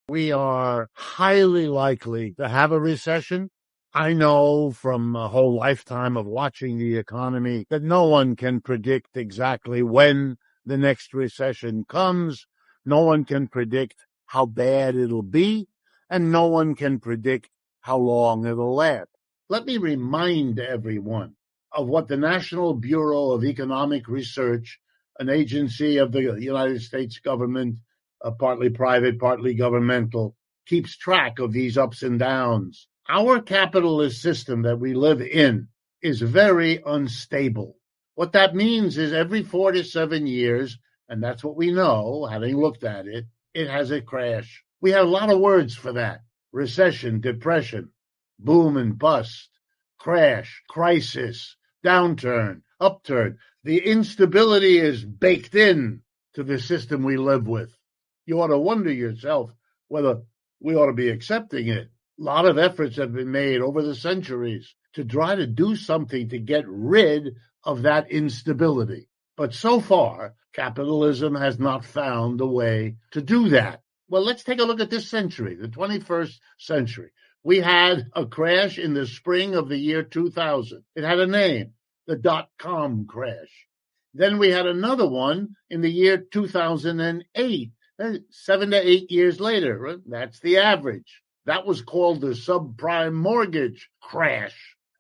We are highly likely to have a recession. I know from a whole lifetime of watching the economy that no one can predict exactly when the next recession comes. No one can predict how bad it'll be, and no one can predict how long it'll last. Let me remind everyone of what the National Bureau of Economic Research, an agency of the United States government, partly private, partly governmental, keeps track of these ups and downs. Our capitalist system that we live in is very unstable. What that means is every 4 to 7 years, and that's what we know, having looked at it, it has a crash. We have a lot of words for that. Recession, depression, boom and bust, crash, crisis, downturn, upturn. The instability is baked in to the system we live with. You ought to wonder yourself whether we ought to be accepting it. A lot of efforts have been made over the centuries to try to do something to get rid of that instability. But so far, capitalism has not found a way to do that. Well, let's take a look at this century, the 21st century. We had a crash in the spring of the year 2000. It had a name, the dot-com crash. Then we had another one in the year 2008. 7 to 8 years later, right? That's the average. That was called the subprime mortgage crash.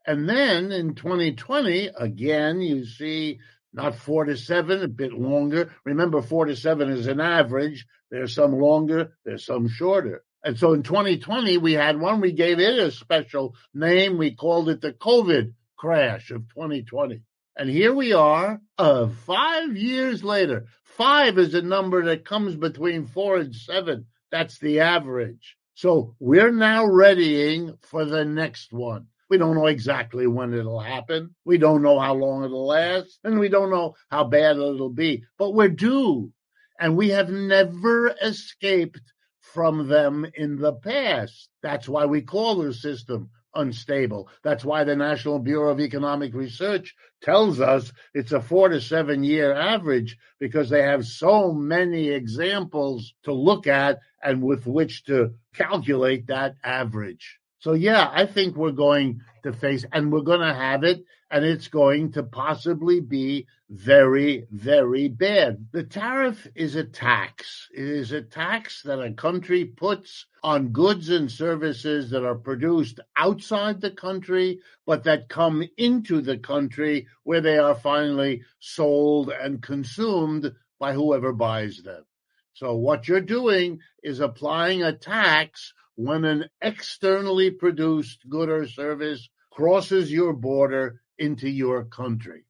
And then in 2020, again, you see not 4 to 7, a bit longer. Remember, 4 to 7 is an average. There's some longer, there's some shorter. And so in 2020, we had one, we gave it a special name. We called it the COVID crash of 2020. And here we are, 5 years later. 5 is a number that comes between 4 and 7. That's the average. So we're now readying for the next one. We don't know exactly when it'll happen. We don't know how long it'll last. And we don't know how bad it'll be. But we're due. And we have never escaped from them in the past. That's why we call the system unstable. That's why the National Bureau of Economic Research tells us it's a 4 to 7 year average, because they have so many examples to look at and with which to calculate that average. So yeah, I think we're going to face, and we're going to have it, and it's going to possibly be very, very bad. The tariff is a tax. It is a tax that a country puts on goods and services that are produced outside the country, but that come into the country where they are finally sold and consumed by whoever buys them. So what you're doing is applying a tax when an externally produced good or service crosses your border into your country.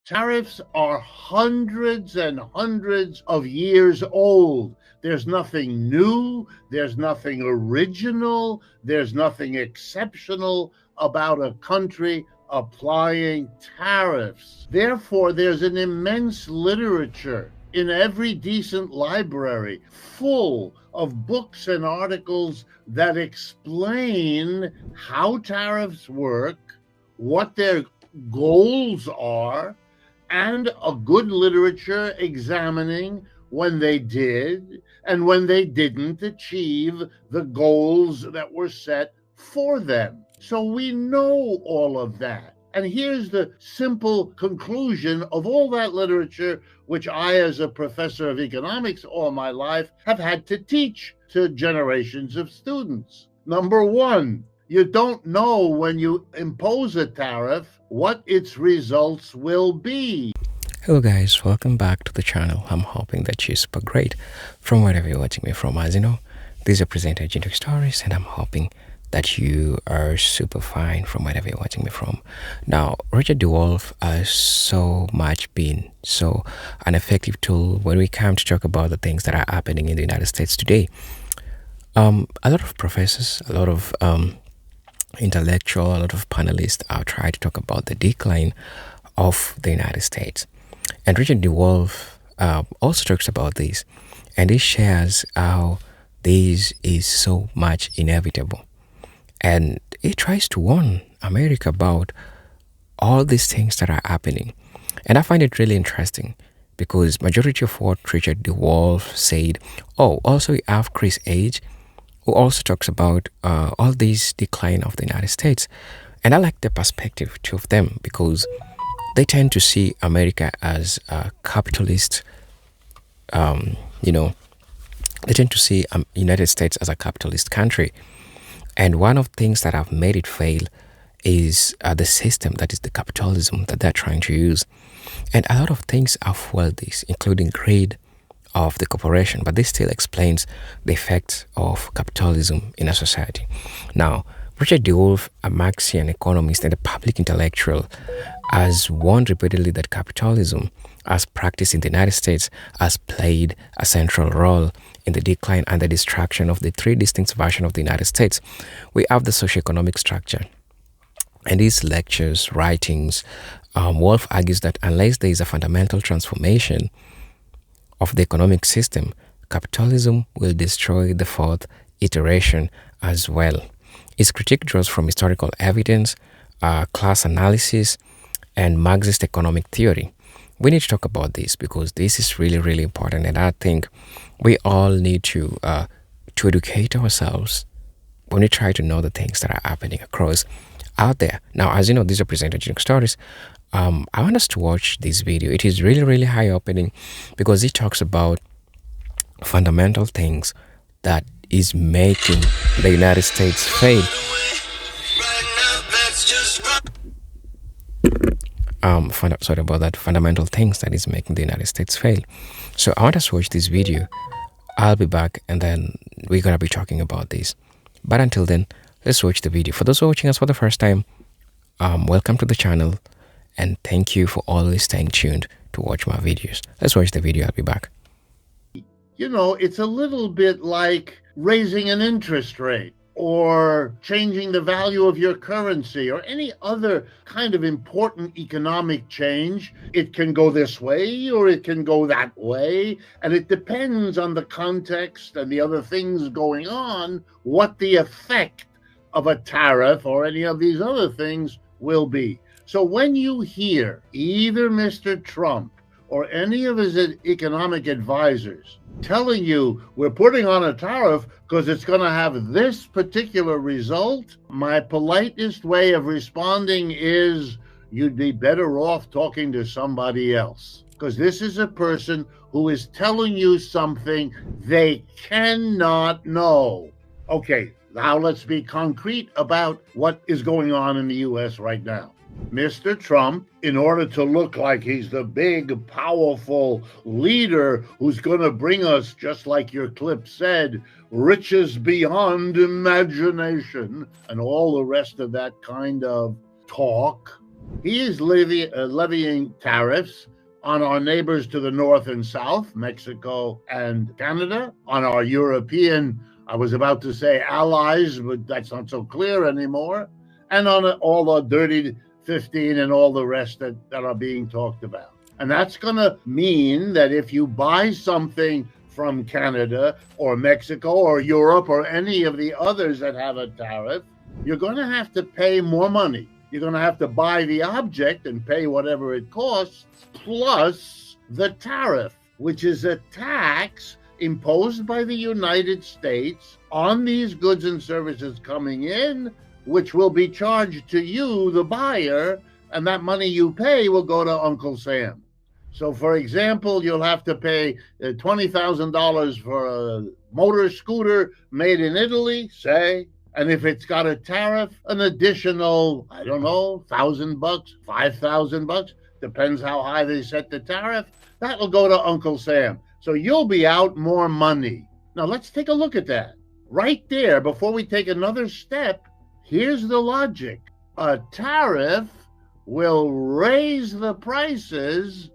Tariffs are hundreds and hundreds of years old. There's nothing new. There's nothing original. There's nothing exceptional about a country applying tariffs. Therefore, there's an immense literature in every decent library full of books and articles that explain how tariffs work, what their goals are, and a good literature examining when they did and when they didn't achieve the goals that were set for them. So we know all of that. And here's the simple conclusion of all that literature, which I, as a professor of economics all my life, have had to teach to generations of students. Number one, you don't know when you impose a tariff what its results will be. Hello guys, welcome back to the channel. I'm hoping that you're super great from wherever you're watching me from. As you know, this is your presenter Generic Stories, and I'm hoping that you are super fine from wherever you're watching me from. Now, Richard DeWolf has so much been so an effective tool when we come to talk about the things that are happening in the United States today. A lot of professors, a lot of intellectual, a lot of panelists are trying to talk about the decline of the United States. And Richard DeWolf also talks about this, and he shares how this is so much inevitable. And he tries to warn America about all these things that are happening. And I find it really interesting because majority of what Richard DeWolf said, also we have Chris Age, who also talks about all this decline of the United States. And I like the perspective, two of them, because they tend to see America as a capitalist, you know, they tend to see United States as a capitalist country. And one of the things that have made it fail is the system, that is the capitalism that they're trying to use. And a lot of things have fueled this, including greed of the corporation, but this still explains the effects of capitalism in a society. Now, Richard DeWolf, a Marxian economist and a public intellectual, has warned repeatedly that capitalism, as practiced in the United States, has played a central role in the decline and the destruction of the three distinct versions of the United States. We have the socioeconomic structure. And these lectures, writings, Wolf argues that unless there is a fundamental transformation of the economic system, capitalism will destroy the fourth iteration as well. His critique draws from historical evidence, class analysis, and Marxist economic theory. We need to talk about this because this is really, really important, and I think we all need to educate ourselves when we try to know the things that are happening across out there. Now, as you know, these are presented Generic Stories. I want us to watch this video. It is really, really eye-opening because it talks about fundamental things that is making the United States fail. Sorry about that. Fundamental things that is making the United States fail. So I want us to watch this video. I'll be back and then we're going to be talking about this. But until then, let's watch the video. For those who are watching us for the first time, welcome to the channel and thank you for always staying tuned to watch my videos. Let's watch the video. I'll be back. You know, it's a little bit like raising an interest rate or changing the value of your currency or any other kind of important economic change. It can go this way or it can go that way, and it depends on the context and the other things going on, what the effect of a tariff or any of these other things will be. So when you hear either Mr. Trump or any of his economic advisors telling you we're putting on a tariff because it's going to have this particular result, my politest way of responding is you'd be better off talking to somebody else, because this is a person who is telling you something they cannot know. Okay, now let's be concrete about what is going on in the U.S. right now. Mr. Trump, in order to look like he's the big, powerful leader who's going to bring us, just like your clip said, riches beyond imagination and all the rest of that kind of talk, he is levying tariffs on our neighbors to the north and south, Mexico and Canada, on our European, I was about to say allies, but that's not so clear anymore, and on all the dirty 15 and all the rest that are being talked about. And that's going to mean that if you buy something from Canada or Mexico or Europe or any of the others that have a tariff, you're going to have to pay more money. You're going to have to buy the object and pay whatever it costs, plus the tariff, which is a tax imposed by the United States on these goods and services coming in, which will be charged to you, the buyer, and that money you pay will go to Uncle Sam. So, for example, you'll have to pay $20,000 for a motor scooter made in Italy, say, and if it's got a tariff, an additional, I don't know, $1,000, $5,000, depends how high they set the tariff, that will go to Uncle Sam. So you'll be out more money. Now, let's take a look at that. Right there, before we take another step, here's the logic. A tariff will raise the prices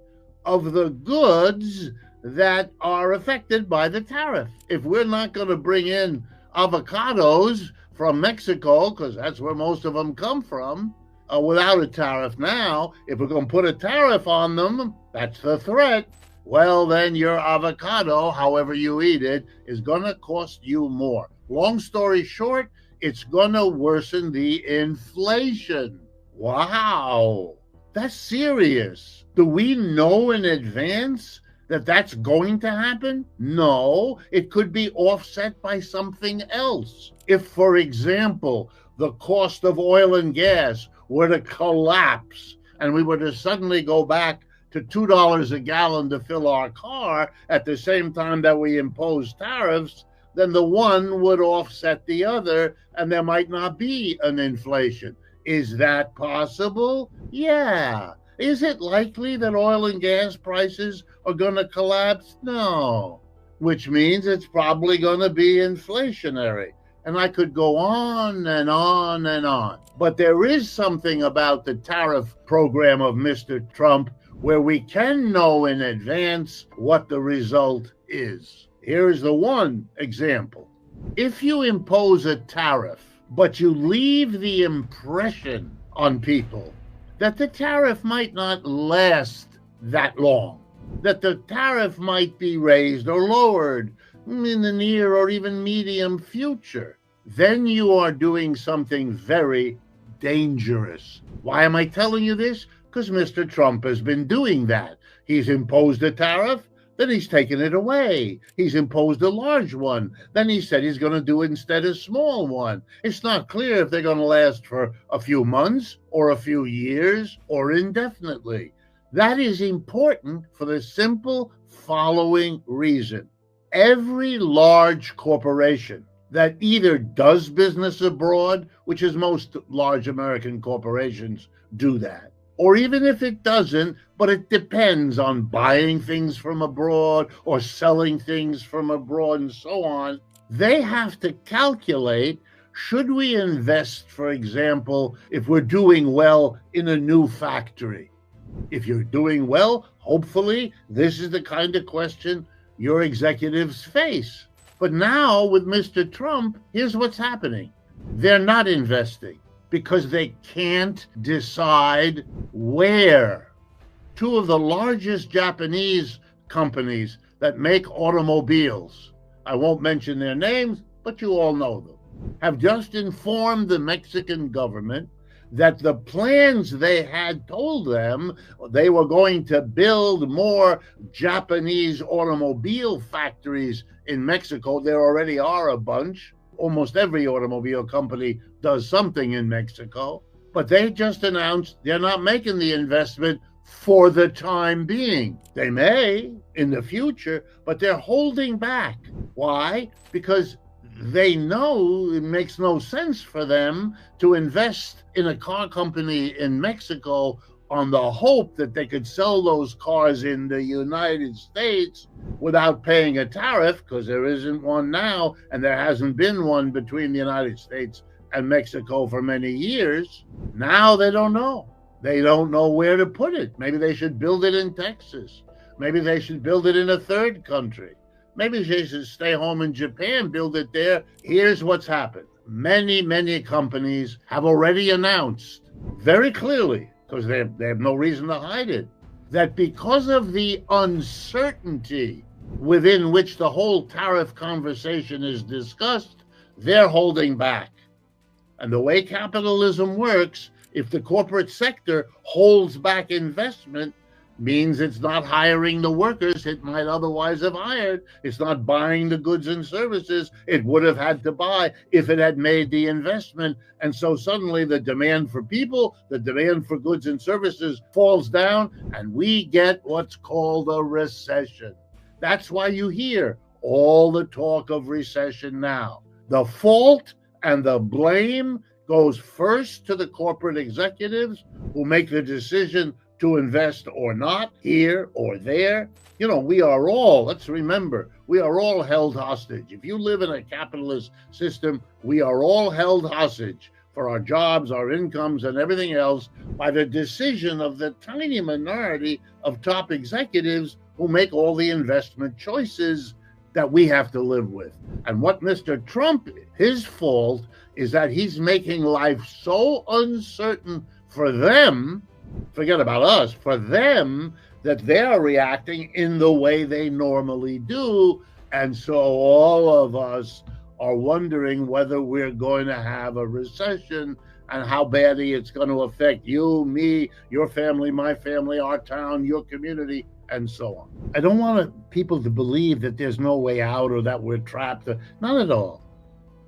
of the goods that are affected by the tariff. If we're not going to bring in avocados from Mexico, because that's where most of them come from, without a tariff now, if we're going to put a tariff on them, that's the threat. Well, then your avocado, however you eat it, is going to cost you more. Long story short, it's going to worsen the inflation. Wow, that's serious. Do we know in advance that that's going to happen? No, it could be offset by something else. If, for example, the cost of oil and gas were to collapse and we were to suddenly go back to $2 a gallon to fill our car at the same time that we impose tariffs, then the one would offset the other and there might not be an inflation. Is that possible? Yeah. Is it likely that oil and gas prices are going to collapse? No. Which means it's probably going to be inflationary. And I could go on and on and on. But there is something about the tariff program of Mr. Trump where we can know in advance what the result is. Here's the one example. If you impose a tariff, but you leave the impression on people that the tariff might not last that long, that the tariff might be raised or lowered in the near or even medium future, then you are doing something very dangerous. Why am I telling you this? Because Mr. Trump has been doing that. He's imposed a tariff, then he's taken it away. He's imposed a large one. Then he said he's going to do instead a small one. It's not clear if they're going to last for a few months or a few years or indefinitely. That is important for the simple following reason. Every large corporation that either does business abroad, which is most large American corporations do that, or even if it doesn't, but it depends on buying things from abroad or selling things from abroad and so on, they have to calculate, should we invest, for example, if we're doing well in a new factory? If you're doing well, hopefully, this is the kind of question your executives face. But now with Mr. Trump, here's what's happening. They're not investing because they can't decide where. Two of the largest Japanese companies that make automobiles, I won't mention their names, but you all know them, have just informed the Mexican government that the plans they had told them they were going to build more Japanese automobile factories in Mexico. There already are a bunch. Almost every automobile company does something in Mexico, but they just announced they're not making the investment for the time being. They may in the future, but they're holding back. Why? Because they know it makes no sense for them to invest in a car company in Mexico on the hope that they could sell those cars in the United States without paying a tariff, because there isn't one now, and there hasn't been one between the United States and Mexico for many years. Now they don't know. They don't know where to put it. Maybe they should build it in Texas. Maybe they should build it in a third country. Maybe they should stay home in Japan, build it there. Here's what's happened. Many companies have already announced very clearly, because they have no reason to hide it, that because of the uncertainty within which the whole tariff conversation is discussed, they're holding back. And the way capitalism works, if the corporate sector holds back investment, means it's not hiring the workers it might otherwise have hired. It's not buying the goods and services it would have had to buy if it had made the investment. And so suddenly the demand for people, the demand for goods and services falls down, and we get what's called a recession. That's why you hear all the talk of recession now. The fault and the blame goes first to the corporate executives who make the decision to invest or not, here or there. You know, we are all, let's remember, we are all held hostage. If you live in a capitalist system, we are all held hostage for our jobs, our incomes, and everything else by the decision of the tiny minority of top executives who make all the investment choices that we have to live with. And what Mr. Trump, his fault is that he's making life so uncertain for them, forget about us, for them, that they're reacting in the way they normally do. And so all of us are wondering whether we're going to have a recession and how badly it's going to affect you, me, your family, my family, our town, your community. and so on. I don't want people to believe that there's no way out or that we're trapped. Not at all.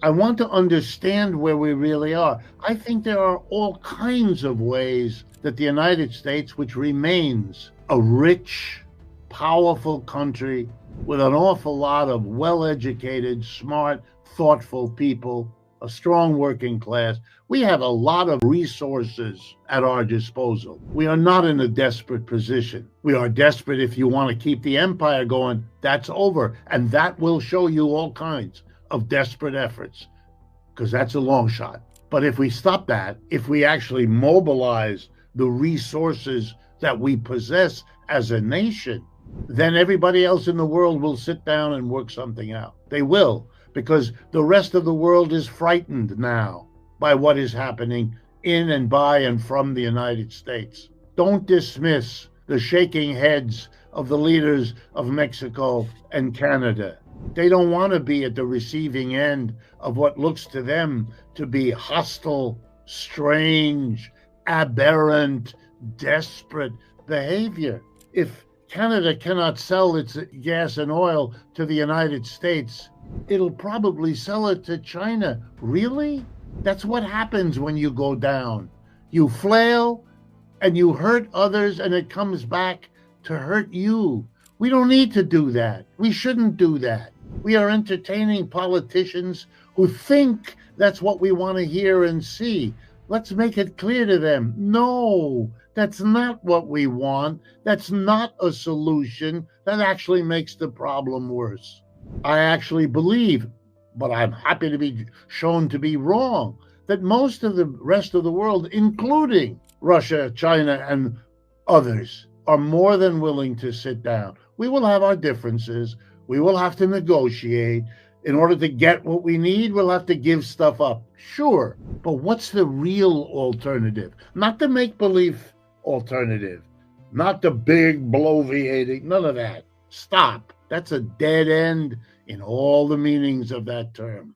I want to understand where we really are. I think there are all kinds of ways that the United States, which remains a rich, powerful country with an awful lot of well-educated, smart, thoughtful people, a strong working class, we have a lot of resources at our disposal. We are not in a desperate position. We are desperate if you want to keep the empire going. That's over. And that will show you all kinds of desperate efforts, because that's a long shot. But if we stop that, if we actually mobilize the resources that we possess as a nation, then everybody else in the world will sit down and work something out. They will, because the rest of the world is frightened now by what is happening in and by and from the United States. Don't dismiss the shaking heads of the leaders of Mexico and Canada. They don't want to be at the receiving end of what looks to them to be hostile, strange, aberrant, desperate behavior. If Canada cannot sell its gas and oil to the United States, it'll probably sell it to China. Really? That's what happens when you go down. You flail and you hurt others, and it comes back to hurt you. We don't need to do that. We shouldn't do that. We are entertaining politicians who think that's what we want to hear and see. Let's make it clear to them. No, that's not what we want. That's not a solution. That actually makes the problem worse. I actually believe, but I'm happy to be shown to be wrong, that most of the rest of the world, including Russia, China, and others, are more than willing to sit down. We will have our differences. We will have to negotiate. In order to get what we need, we'll have to give stuff up. Sure, but what's the real alternative? Not the make-believe alternative, not the big bloviating, none of that. Stop. That's a dead end in all the meanings of that term.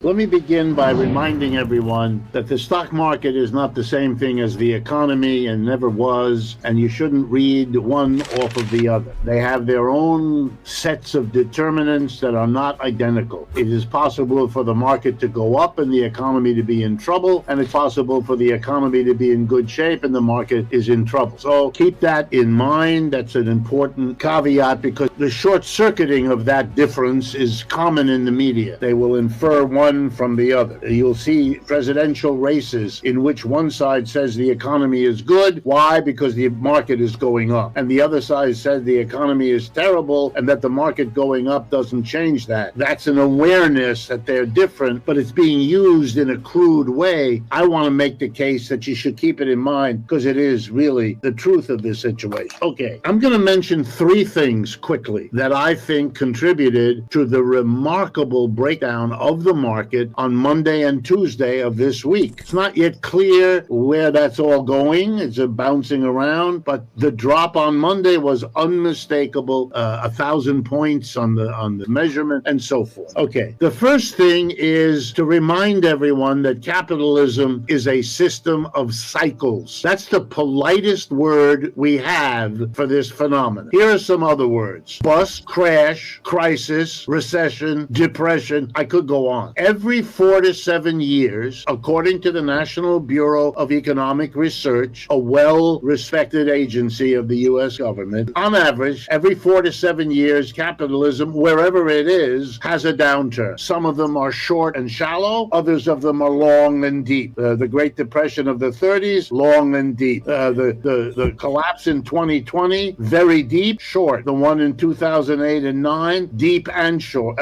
Let me begin by reminding everyone that the stock market is not the same thing as the economy and never was, and you shouldn't read one off of the other. They have their own sets of determinants that are not identical. It is possible for the market to go up and the economy to be in trouble, and it's possible for the economy to be in good shape and the market is in trouble. So keep that in mind. That's an important caveat, because the short-circuiting of that difference is common in the media. They will infer one from the other. You'll see presidential races in which one side says the economy is good. Why? Because the market is going up. And the other side says the economy is terrible and that the market going up doesn't change that. That's an awareness that they're different, but it's being used in a crude way. I want to make the case that you should keep it in mind, because it is really the truth of this situation. Okay, I'm going to mention three things quickly that I think contributed to the remarkable breakdown of the market on Monday and Tuesday of this week. It's not yet clear where that's all going. It's bouncing around, but the drop on Monday was unmistakable. 1,000 points on the measurement and so forth. Okay, the first thing is to remind everyone that capitalism is a system of cycles. That's the politest word we have for this phenomenon. Here are some other words: bust, crash, crisis, recession, depression. I could go on. Every 4 to 7 years, according to the National Bureau of Economic Research, a well-respected agency of the U.S. government, on average, every 4 to 7 years, capitalism, wherever it is, has a downturn. Some of them are short and shallow. Others of them are long and deep. The Great Depression of the 30s, long and deep. The collapse in 2020, very deep, short. The one in 2008 and 9, deep and short.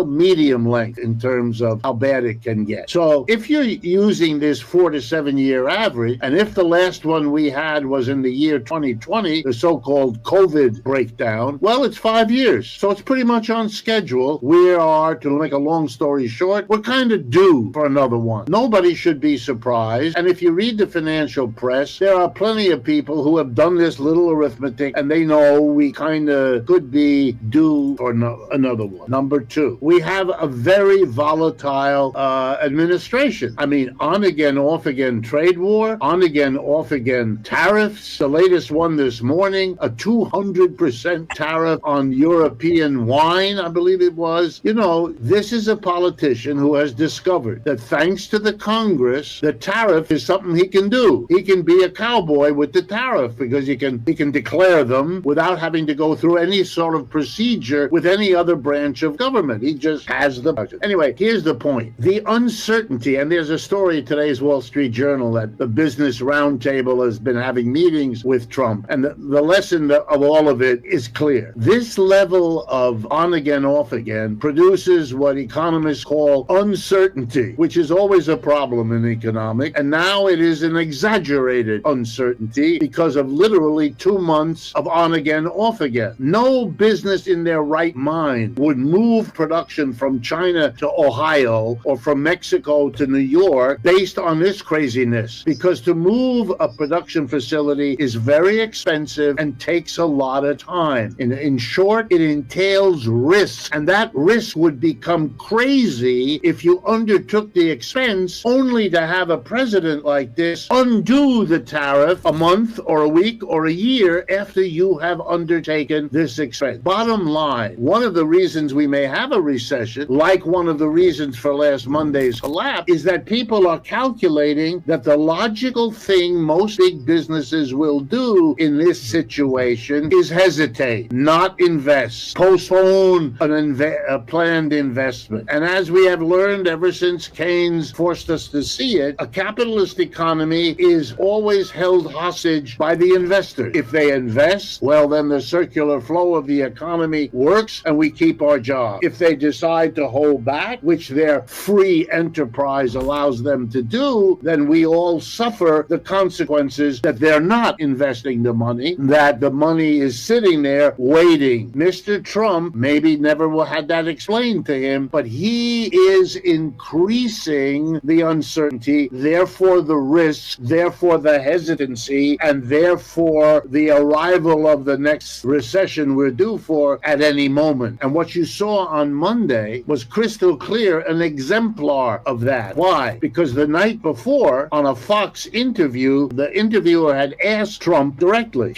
Medium length in terms of how bad it can get. So if you're using this 4 to 7 year average, and if the last one we had was in the year 2020, the so-called COVID breakdown, well, it's 5 years. So it's pretty much on schedule. We are, to make a long story short, we're kind of due for another one. Nobody should be surprised. And if you read the financial press, there are plenty of people who have done this little arithmetic, and they know we kind of could be due for another one. Number two, we have a very volatile volatile administration. I mean, on again, off again trade war, on again, off again tariffs. The latest one this morning, a 200% tariff on European wine, I believe it was. You know, this is a politician who has discovered that thanks to the Congress, the tariff is something he can do. He can be a cowboy with the tariff because he can declare them without having to go through any sort of procedure with any other branch of government. He just has the budget. Anyway, here's the point. The uncertainty, and there's a story in today's Wall Street Journal that the Business Roundtable has been having meetings with Trump, and the lesson of all of it is clear. This level of on again, off again produces what economists call uncertainty, which is always a problem in economics, and now it is an exaggerated uncertainty because of literally 2 months of on again, off again. No business in their right mind would move production from China to Ohio or from Mexico to New York based on this craziness, because to move a production facility is very expensive and takes a lot of time. In short, it entails risk, and that risk would become crazy if you undertook the expense only to have a president like this undo the tariff a month or a week or a year after you have undertaken this expense. Bottom line, one of the reasons we may have a recession, like one of the reasons for last Monday's collapse, is that people are calculating that the logical thing most big businesses will do in this situation is hesitate, not invest, postpone a planned investment. And as we have learned ever since Keynes forced us to see it, a capitalist economy is always held hostage by the investor. If they invest, well, then the circular flow of the economy works and we keep our job. If they decide to hold back, which their free enterprise allows them to do, then we all suffer the consequences that they're not investing the money, that the money is sitting there waiting. Mr. Trump maybe never had that explained to him, but he is increasing the uncertainty, therefore the risk, therefore the hesitancy, and therefore the arrival of the next recession we're due for at any moment. And what you saw on Monday was crystal clear, an exemplar of that. Why? Because the night before, on a Fox interview, the interviewer had asked Trump directly,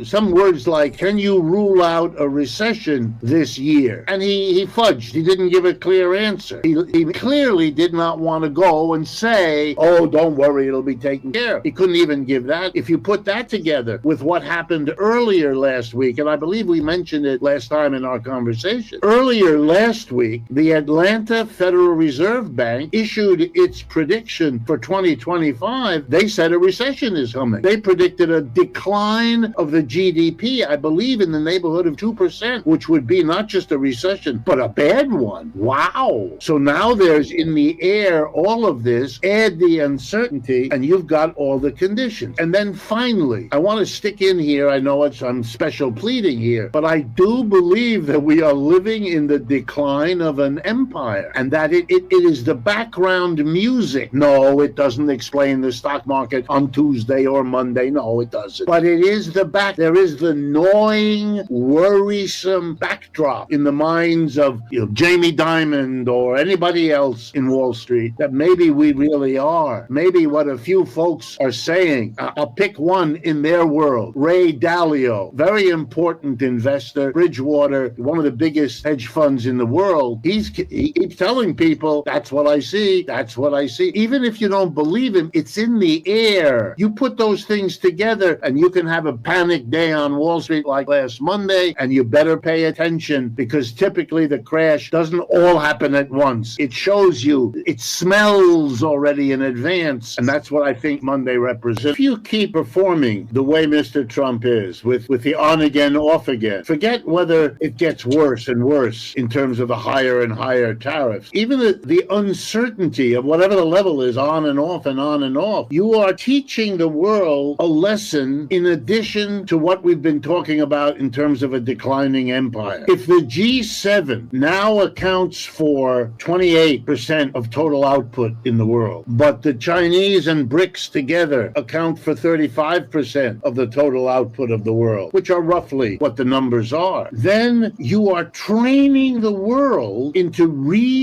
some words like, can you rule out a recession this year? And he fudged. He didn't give a clear answer. He clearly did not want to go and say, oh, don't worry, it'll be taken care of. He couldn't even give that. If you put that together with what happened earlier last week, and I believe we mentioned it last time in our conversation, earlier last week, the Atlanta Federal Reserve Bank issued its prediction for 2025. They said a recession is coming. They predicted a decline of the GDP, I believe in the neighborhood of 2%, which would be not just a recession, but a bad one. Wow. So now there's in the air all of this, add the uncertainty, and you've got all the conditions. And then finally, I want to stick in here, I know I'm special pleading here, but I do believe that we are living in the decline of an empire, and that it is the background music. No, it doesn't explain the stock market on Tuesday or Monday. No, it doesn't. But it is there is the gnawing, worrisome backdrop in the minds of Jamie Dimon or anybody else in Wall Street that maybe we really are. Maybe what a few folks are saying. I'll pick one in their world. Ray Dalio, very important investor, Bridgewater, one of the biggest hedge funds in the world. He keeps telling people, that's what I see, that's what I see. Even if you don't believe him, it's in the air. You put those things together and you can have a panic day on Wall Street like last Monday, and you better pay attention, because typically the crash doesn't all happen at once. It shows you, it smells already in advance, and that's what I think Monday represents. If you keep performing the way Mr. Trump is, with the on again, off again, forget whether it gets worse and worse in terms of the higher and higher tariffs. Even the uncertainty of whatever the level is, on and off and on and off, you are teaching the world a lesson in addition to what we've been talking about in terms of a declining empire. If the G7 now accounts for 28% of total output in the world, but the Chinese and BRICS together account for 35% of the total output of the world, which are roughly what the numbers are, then you are training the world into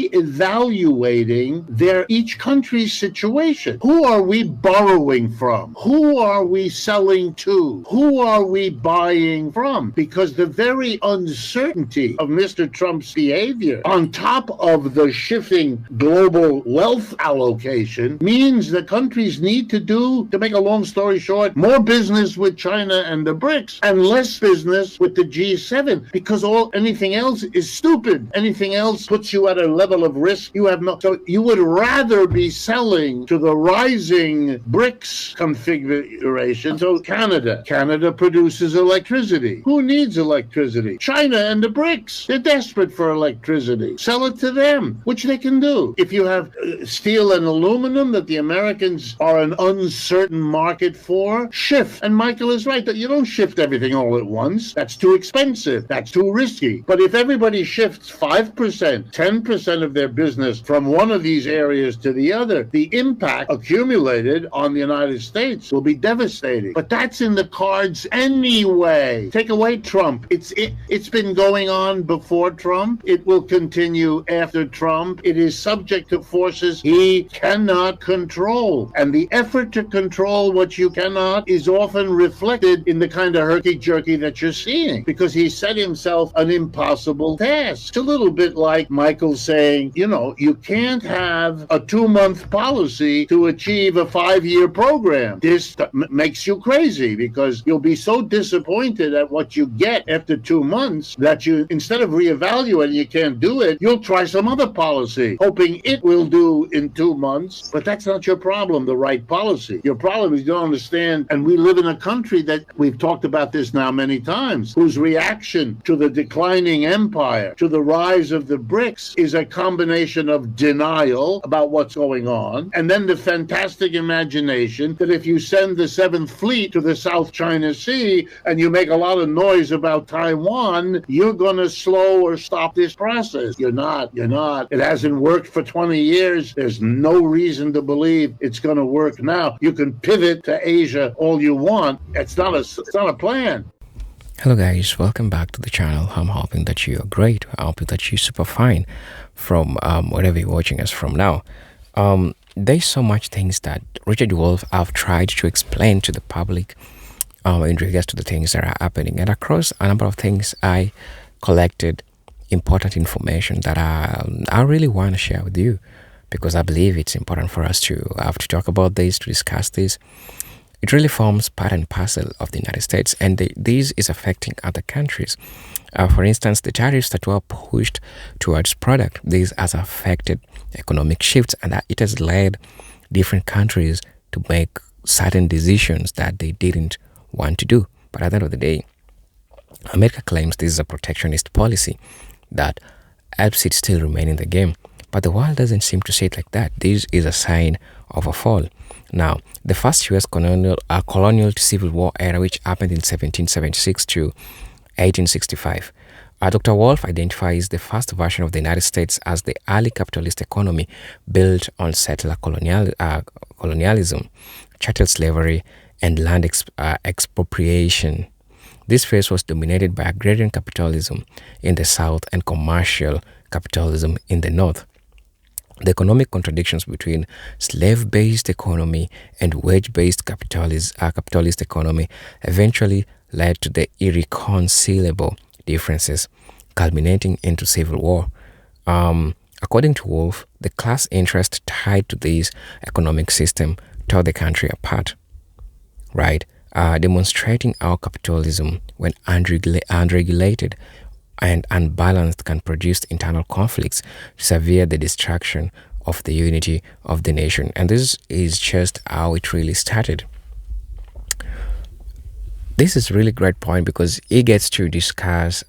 reevaluating each country's situation. Who are we borrowing from? Who are we selling to? Who are we buying from? Because the very uncertainty of Mr. Trump's behavior, on top of the shifting global wealth allocation, means that countries need to make a long story short, more business with China and the BRICS and less business with the G7, because anything else is stupid. Anything else puts you at a level of risk you have no. So you would rather be selling to the rising BRICS configuration. So Canada produces electricity. Who needs electricity? China and the BRICS. They're desperate for electricity. Sell it to them, which they can do. If you have steel and aluminum that the Americans are an uncertain market for, shift. And Michael is right that you don't shift everything all at once. That's too expensive. That's too risky. But if everybody shifts 5%, 10% of their business from one of these areas to the other, the impact accumulated on the United States will be devastating. But that's in the cards anyway. Take away Trump. It's been going on before Trump. It will continue after Trump. It is subject to forces he cannot control. And the effort to control what you cannot is often reflected in the kind of herky-jerky that you're seeing, because he set himself an impossible task. It's a little bit like Michael saying, you can't have a 2-month policy to achieve a 5-year program. This makes you crazy, because you'll be so disappointed at what you get after 2 months that you, instead of reevaluating, you can't do it, you'll try some other policy, hoping it will do in 2 months. But that's not your problem, the right policy. Your problem is you don't understand, and we live in a country that, we've talked about this now many times, whose reaction to the declining empire, to the rise of the BRICS, is a combination of denial about what's going on, and then the fantastic imagination that if you send the Seventh Fleet to the South China Sea and you make a lot of noise about Taiwan, you're going to slow or stop this process. You're not. It hasn't worked for 20 years. There's no reason to believe it's going to work now. You can pivot to Asia all you want. It's not a plan. Hello guys, welcome back to the channel. I'm hoping that you are great. I hope that you're super fine from wherever you're watching us from now. There's so much things that Richard Wolff have tried to explain to the public in regards to the things that are happening. And across a number of things, I collected important information that I really want to share with you, because I believe it's important for us to have to talk about this, to discuss this. It really forms part and parcel of the United States, and this is affecting other countries. For instance, the tariffs that were pushed towards product, this has affected economic shifts, and that it has led different countries to make certain decisions that they didn't want to do. But at the end of the day, America claims this is a protectionist policy that helps it still remain in the game. But the world doesn't seem to see it like that. This is a sign of a fall. Now, the first U.S. colonial to civil war era, which happened in 1776 to 1865, Dr. Wolff identifies the first version of the United States as the early capitalist economy built on settler colonialism, chattel slavery, and land expropriation. This phase was dominated by agrarian capitalism in the South and commercial capitalism in the North. The economic contradictions between slave-based economy and wage-based capitalist economy eventually led to the irreconcilable differences, culminating into civil war. According to Wolff, the class interest tied to this economic system tore the country apart, right? Demonstrating how capitalism, when unregulated and unbalanced, can produce internal conflicts, severe the destruction of the unity of the nation. And this is just how it really started. This is a really great point, because he gets to discuss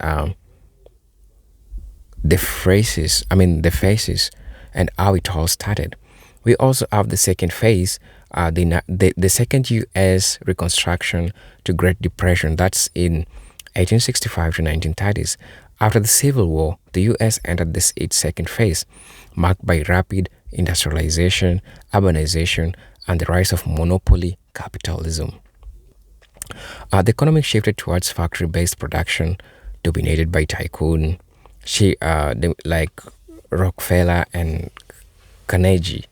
the phases and how it all started. We also have the second phase, the second U.S. Reconstruction to Great Depression. That's in 1865 to 1930s. After the Civil War, the U.S. entered its second phase, marked by rapid industrialization, urbanization, and the rise of monopoly capitalism. The economy shifted towards factory-based production, dominated by tycoon, Rockefeller, and Carnegie.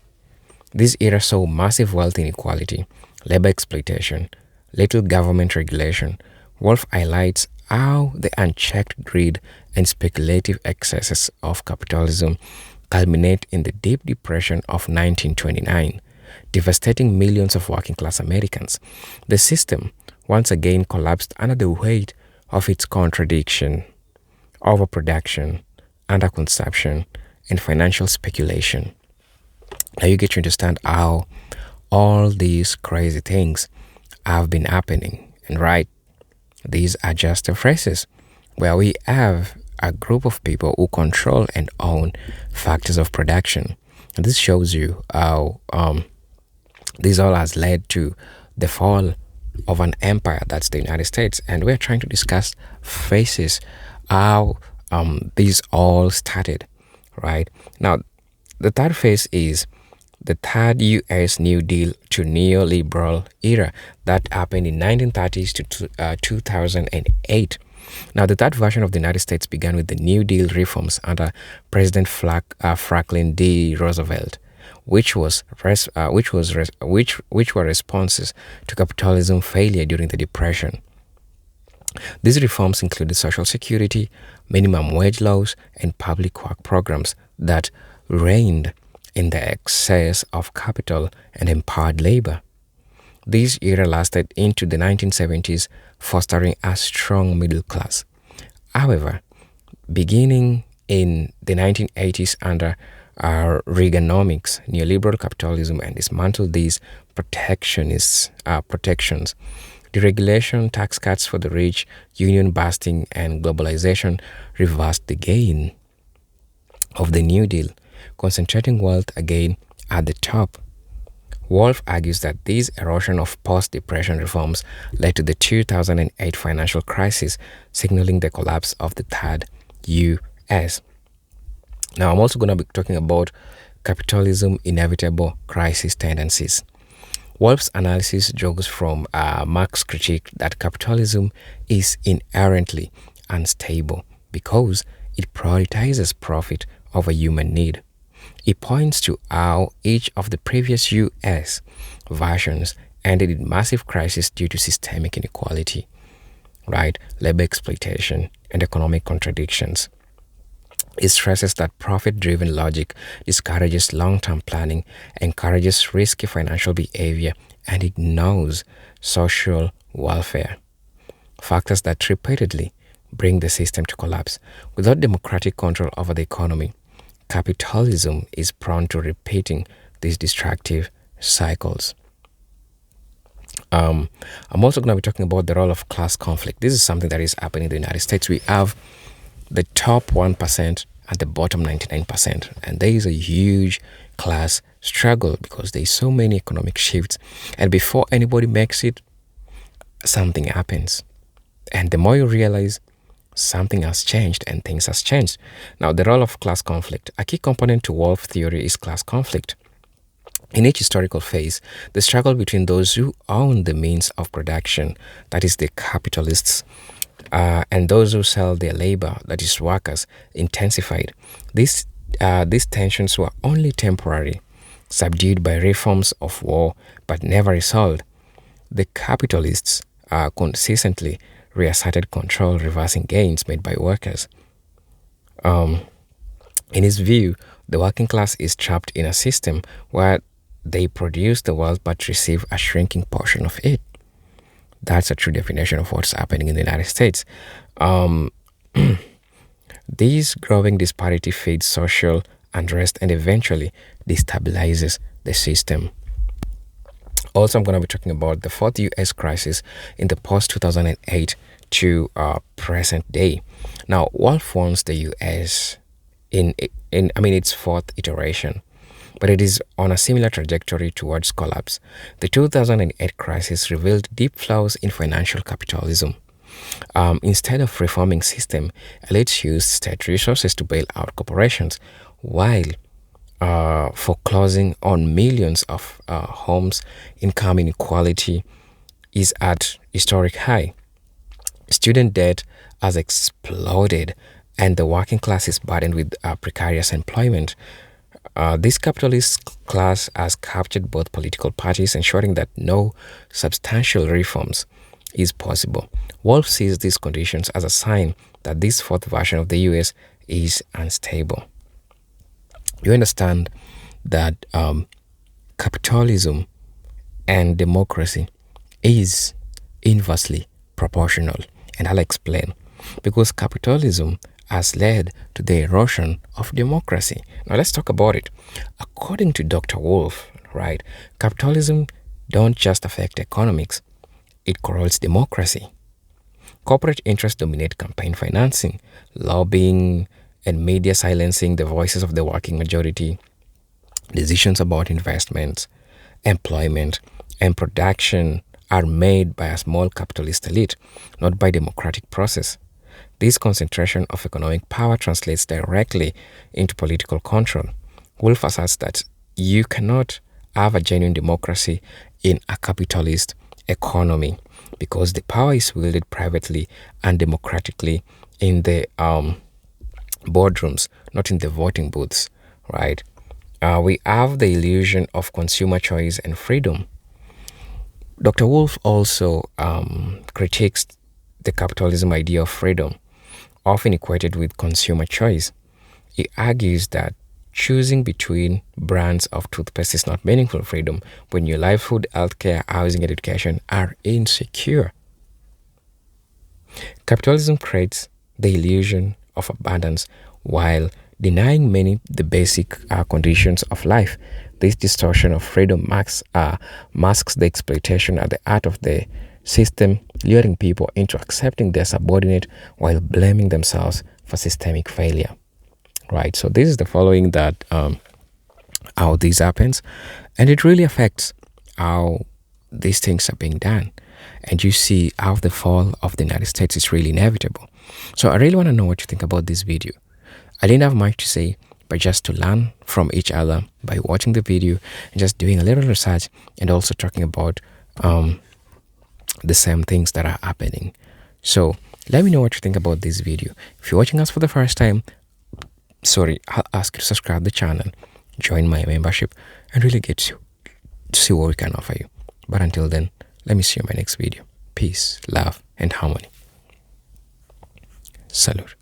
This era saw massive wealth inequality, labor exploitation, little government regulation. Wolf highlights how the unchecked greed and speculative excesses of capitalism culminate in the Deep Depression of 1929, devastating millions of working class Americans. The system once again collapsed under the weight of its contradiction, overproduction, underconsumption, and financial speculation. Now you get to understand how all these crazy things have been happening. And right, these are just the phrases where we have a group of people who control and own factors of production. And this shows you how this all has led to the fall of an empire, that's the United States. And we're trying to discuss phases, how these all started, right? Now, the third phase is the third U.S. New Deal to neoliberal era that happened in 1930s to 2008. Now, the third version of the United States began with the New Deal reforms under President Franklin D. Roosevelt, which were responses to capitalism failure during the Depression. These reforms included Social Security, minimum wage laws, and public work programs that reigned in the excess of capital and empowered labor. This era lasted into the 1970s, fostering a strong middle class. However, beginning in the 1980s under Reaganomics, neoliberal capitalism, and dismantled these protections, deregulation, tax cuts for the rich, union busting, and globalization reversed the gain of the New Deal, concentrating wealth again at the top. Wolf argues that this erosion of post-depression reforms led to the 2008 financial crisis, signaling the collapse of the third U.S. Now, I'm also going to be talking about capitalism, inevitable crisis tendencies. Wolf's analysis draws from Marx's critique that capitalism is inherently unstable because it prioritizes profit over human need. He points to how each of the previous U.S. versions ended in massive crisis due to systemic inequality, right, labor exploitation, and economic contradictions. It stresses that profit-driven logic discourages long-term planning, encourages risky financial behavior, and ignores social welfare, factors that repeatedly bring the system to collapse. Without democratic control over the economy, capitalism is prone to repeating these destructive cycles. I'm also going to be talking about the role of class conflict. This is something that is happening in the United States. We have the top 1% and the bottom 99%. And there is a huge class struggle because there is so many economic shifts. And before anybody makes it, something happens. And the more you realize something has changed and things has changed. Now, the role of class conflict. A key component to Wolf theory is class conflict. In each historical phase, the struggle between those who own the means of production, that is the capitalists, and those who sell their labor, that is workers, intensified. These tensions were only temporary, subdued by reforms of war, but never resolved. The capitalists consistently reasserted control, reversing gains made by workers. In his view, the working class is trapped in a system where they produce the wealth but receive a shrinking portion of it. That's a true definition of what's happening in the United States. This growing disparity feeds social unrest and eventually destabilizes the system. Also, I'm going to be talking about the fourth U.S. crisis in the post-2008 to present day. Now, Wolf warns the U.S. in its fourth iteration, but it is on a similar trajectory towards collapse. The 2008 crisis revealed deep flaws in financial capitalism. Instead of reforming system, elites used state resources to bail out corporations, while foreclosing on millions of homes. Income inequality is at historic high. Student debt has exploded, and the working class is burdened with precarious employment. This capitalist class has captured both political parties, ensuring that no substantial reforms is possible. Wolf sees these conditions as a sign that this fourth version of the US is unstable. You understand that capitalism and democracy is inversely proportional, and I'll explain. Because capitalism has led to the erosion of democracy. Now let's talk about it. According to Dr. Wolf, right, capitalism don't just affect economics, it corrodes democracy. Corporate interests dominate campaign financing, lobbying, and media silencing the voices of the working majority. Decisions about investments, employment, and production are made by a small capitalist elite, not by democratic process. This concentration of economic power translates directly into political control. Wolf asserts that you cannot have a genuine democracy in a capitalist economy because the power is wielded privately and democratically in the boardrooms, not in the voting booths, right? We have the illusion of consumer choice and freedom. Dr. Wolf also critiques the capitalism idea of freedom, often equated with consumer choice. He argues that choosing between brands of toothpaste is not meaningful freedom when your livelihood, healthcare, housing, and education are insecure. Capitalism creates the illusion of abundance while denying many the basic conditions of life. This distortion of freedom masks the exploitation at the heart of the system, luring people into accepting their subordinate while blaming themselves for systemic failure. Right. So this is the following that how this happens, and it really affects how these things are being done. And you see how the fall of the United States is really inevitable. So I really want to know what you think about this video. I didn't have much to say, but just to learn from each other by watching the video and just doing a little research and also talking about the same things that are happening. So let me know what you think about this video. If you're watching us for the first time, I'll ask you to subscribe to the channel, join my membership, and really get to see what we can offer you. But until then, let me see you in my next video. Peace, love, and harmony. Salute.